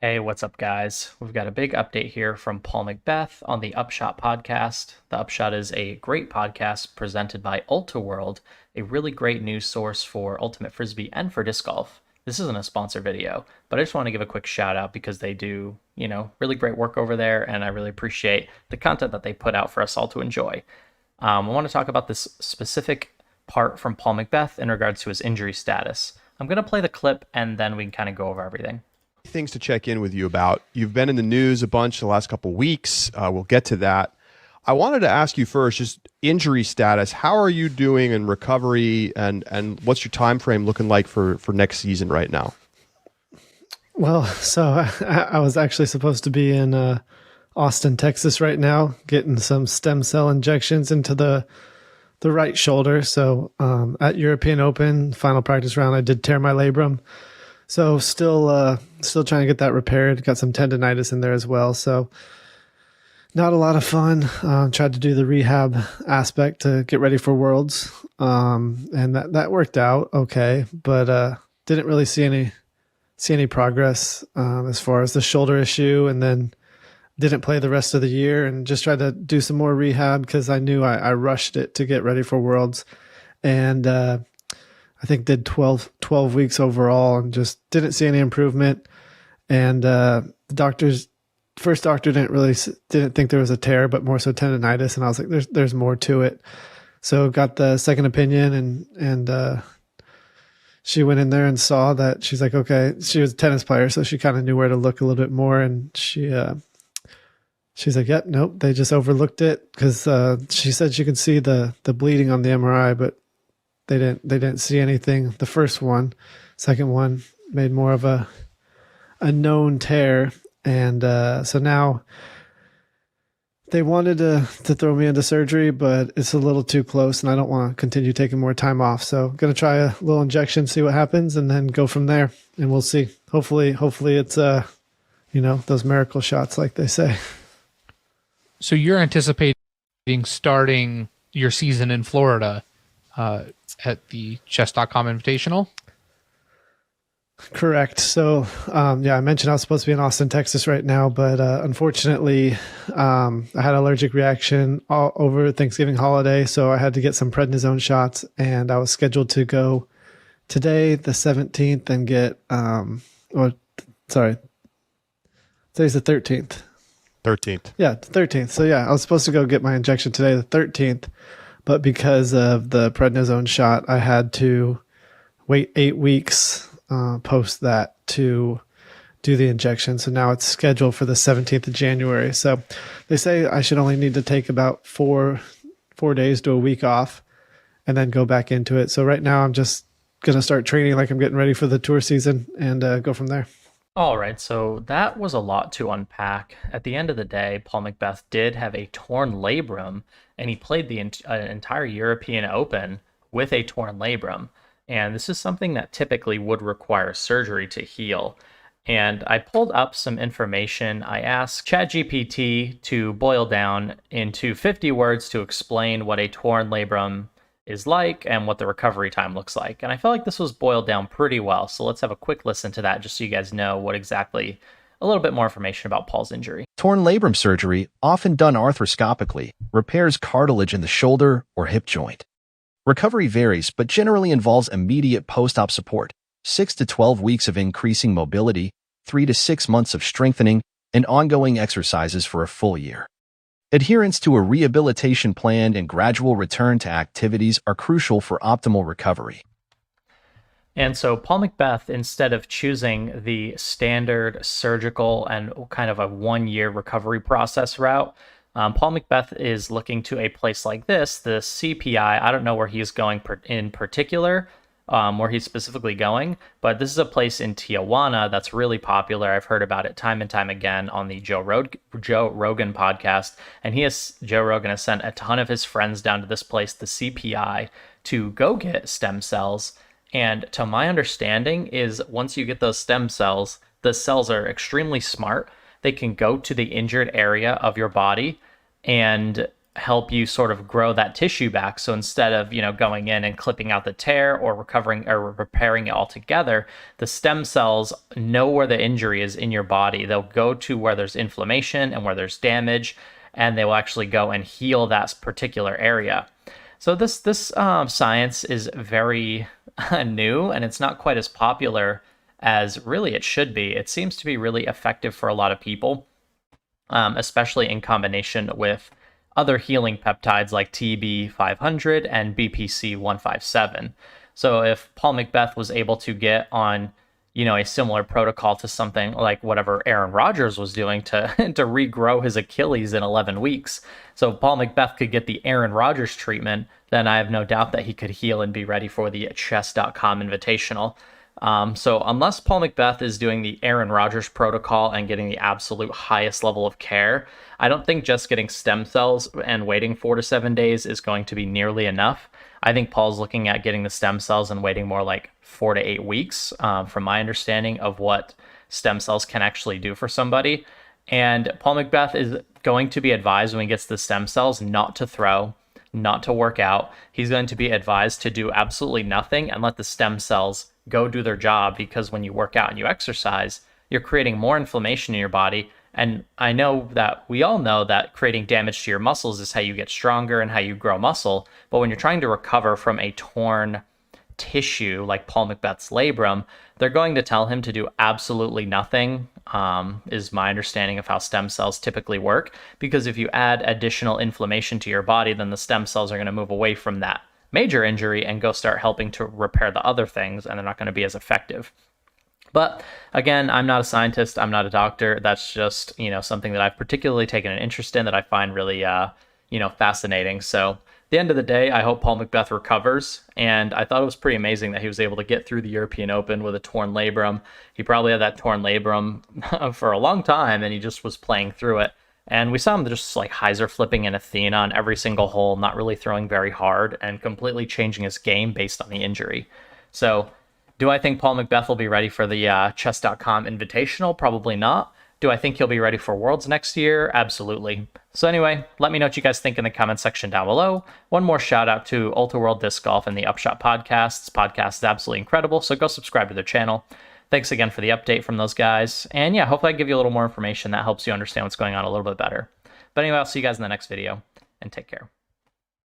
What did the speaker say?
Hey, what's up, guys? We've got a big update here from Paul McBeth on the Upshot podcast. The Upshot is a great podcast presented by UltraWorld, a really great news source for Ultimate Frisbee and for disc golf. This isn't a sponsor video, but I just want to give a quick shout out because they do, really great work over there, and I really appreciate the content that they put out for us all to enjoy. I want to talk about this specific part from Paul McBeth in regards to his injury status. I'm going to play the clip and then we can kind of go over everything. Things to check in with you about. You've been in the news a bunch the last couple of weeks. We'll get to that. I wanted to ask you first, just injury status. How are you doing in recovery, and what's your time frame looking like for next season right now? Well, so I was actually supposed to be in Austin, Texas right now, getting some stem cell injections into the right shoulder. So at European Open, final practice round, I did tear my labrum. So still trying to get that repaired. Got some tendonitis in there as well. So not a lot of fun. Tried to do the rehab aspect to get ready for Worlds, and that worked out okay. But didn't really see any progress as far as the shoulder issue, and then didn't play the rest of the year and just tried to do some more rehab because I knew I rushed it to get ready for Worlds, and I think did 12 weeks overall and just didn't see any improvement. And the first doctor didn't think there was a tear, but more so tendonitis. And I was like, there's more to it. So got the second opinion, and she went in there and saw that. She's like, okay, she was a tennis player, so she kind of knew where to look a little bit more. And she's like, yep, nope, they just overlooked it because she said she could see the bleeding on the MRI, but they didn't see anything. The first one, second one made more of a known tear. And so now they wanted to throw me into surgery, but it's a little too close and I don't want to continue taking more time off. So I'm going to try a little injection, see what happens, and then go from there. And we'll see. Hopefully it's, those miracle shots, like they say. So you're anticipating starting your season in Florida at the chess.com Invitational? Correct. So, I mentioned I was supposed to be in Austin, Texas right now, but unfortunately, I had an allergic reaction all over Thanksgiving holiday, so I had to get some prednisone shots, and I was scheduled to go today, the 17th, and get, today's the 13th. 13th. Yeah, 13th. So I was supposed to go get my injection today, the 13th, but because of the prednisone shot, I had to wait 8 weeks post that to do the injection. So now it's scheduled for the 17th of January. So they say I should only need to take about four days to a week off and then go back into it. So right now I'm just going to start training like I'm getting ready for the tour season and go from there. All right, so that was a lot to unpack. At the end of the day, Paul McBeth did have a torn labrum, and he played the entire European Open with a torn labrum. And this is something that typically would require surgery to heal. And I pulled up some information. I asked ChatGPT to boil down into 50 words to explain what a torn labrum is like and what the recovery time looks like. And I felt like this was boiled down pretty well. So let's have a quick listen to that just so you guys know what exactly, a little bit more information about Paul's injury. Torn labrum surgery, often done arthroscopically, repairs cartilage in the shoulder or hip joint. Recovery varies, but generally involves immediate post-op support, 6 to 12 weeks of increasing mobility, 3 to 6 months of strengthening, and ongoing exercises for a full year. Adherence to a rehabilitation plan and gradual return to activities are crucial for optimal recovery. And so Paul McBeth, instead of choosing the standard surgical and kind of a 1-year recovery process route, Paul McBeth is looking to a place like this, the CPI. I don't know where he's going in particular, where he's specifically going, but this is a place in Tijuana that's really popular. I've heard about it time and time again on the Joe Rogan podcast, and Joe Rogan has sent a ton of his friends down to this place, the CPI, to go get stem cells. And to my understanding is once you get those stem cells, the cells are extremely smart. They can go to the injured area of your body and help you sort of grow that tissue back. So instead of, going in and clipping out the tear or recovering or repairing it altogether, the stem cells know where the injury is in your body. They'll go to where there's inflammation and where there's damage, and they will actually go and heal that particular area. So this science is very new, and it's not quite as popular as really it should be. It seems to be really effective for a lot of people, especially in combination with other healing peptides like TB500 and BPC157. So if Paul McBeth was able to get on, a similar protocol to something like whatever Aaron Rodgers was doing to to regrow his Achilles in 11 weeks, so Paul McBeth could get the Aaron Rodgers treatment, then I have no doubt that he could heal and be ready for the chess.com Invitational. So unless Paul McBeth is doing the Aaron Rodgers protocol and getting the absolute highest level of care, I don't think just getting stem cells and waiting 4 to 7 days is going to be nearly enough. I think Paul's looking at getting the stem cells and waiting more like 4 to 8 weeks, from my understanding of what stem cells can actually do for somebody. And Paul McBeth is going to be advised when he gets the stem cells not to throw, not to work out. He's going to be advised to do absolutely nothing and let the stem cells go do their job, because when you work out and you exercise, you're creating more inflammation in your body. And I know that we all know that creating damage to your muscles is how you get stronger and how you grow muscle. But when you're trying to recover from a torn tissue like Paul McBeth's labrum, they're going to tell him to do absolutely nothing, is my understanding of how stem cells typically work. Because if you add additional inflammation to your body, then the stem cells are going to move away from that major injury and go start helping to repair the other things, and they're not going to be as effective. But again, I'm not a scientist, I'm not a doctor. That's just, something that I've particularly taken an interest in that I find really, fascinating. So at the end of the day, I hope Paul McBeth recovers. And I thought it was pretty amazing that he was able to get through the European Open with a torn labrum. He probably had that torn labrum for a long time, and he just was playing through it. And we saw him just like hyzer flipping in Athena on every single hole, not really throwing very hard, and completely changing his game based on the injury. So do I think Paul McBeth will be ready for the chess.com Invitational? Probably not. Do I think he'll be ready for Worlds next year? Absolutely. So anyway, let me know what you guys think in the comment section down below. One more shout out to Ultra World Disc Golf and the Upshot Podcast. This podcast is absolutely incredible, so go subscribe to their channel. Thanks again for the update from those guys. And yeah, hopefully I give you a little more information that helps you understand what's going on a little bit better. But anyway, I'll see you guys in the next video, and take care.